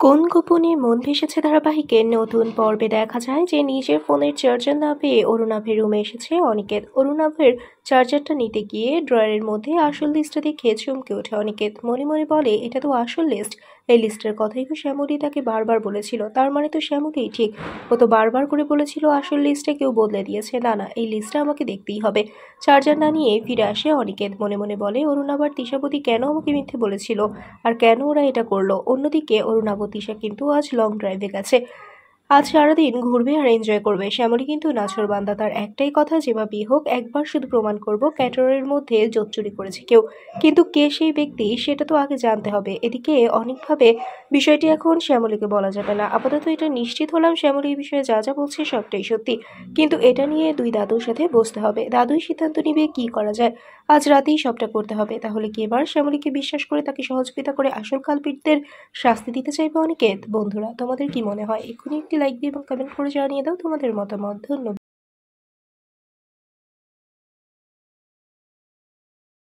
কোন গোপনে মন ভেসেছে ধারাবাহিকের নতুন পর্বে দেখা যায় যে নিজের ফোনের চার্জার না পেয়ে অরুণাভের রুমে এসেছে অনিকেত। অরুণাভের চার্জারটা নিতে গিয়ে ড্রয়ারের মধ্যে আসল লিস্টটা দেখে চমকে ওঠে অনিকেত। মনে মনে বলে, এটা তো আসল লিস্ট। এই লিস্টের কথাই তো শ্যামলী তাকে বারবার বলেছিল, তার মানে তো শ্যামলীই ঠিক। ও তো বারবার করে বলেছিল আসল লিস্টে কেউ বদলে দিয়েছে। না না, এই লিস্টটা আমাকে দেখতেই হবে। চার্জার না নিয়ে ফিরে আসে অনিকেত। মনে মনে বলে, অরুণাভ আর তিশাবতী কেন আমাকে মিথ্যে বলেছিল, আর কেন ওরা এটা করলো। অন্যদিকে অরুণাভ তিশা কিন্তু আজ লং ড্রাইভে গেছে। আজ সারাদিন ঘুরবে আর এনজয় করবে। শ্যামলী কিন্তু নাছোড়বান্দা, তার একটাই কথা, যেভাবেই হোক একবার শুধু প্রমাণ করব ক্যাটারের মধ্যে জোট চুরি করেছে কেউ। কিন্তু কে সেই ব্যক্তি সেটা তো আগে জানতে হবে। এদিকে অনেকভাবে বিষয়টি এখন শ্যামলীকে বলা যাবে না। আপাতত এটা নিশ্চিত হলাম শ্যামলী এই বিষয়ে যা যা বলছে সবটাই সত্যি। কিন্তু এটা নিয়ে দুই দাদুর সাথে বসতে হবে, দাদুই সিদ্ধান্ত নিবে কি করা যায়। আজ রাতেই সবটা করতে হবে। তাহলে কি এবার শ্যামলীকে বিশ্বাস করে তাকে সহযোগিতা করে আসল কালপিটদের শাস্তি দিতে চাইবে অনিকেত? বন্ধুরা, তোমাদের কি মনে হয়? এক্ষুনি একটি লাইক দিয়ে এবং কমেন্ট করে জানিয়ে দাও তোমাদের মতামত। ধন্যবাদ।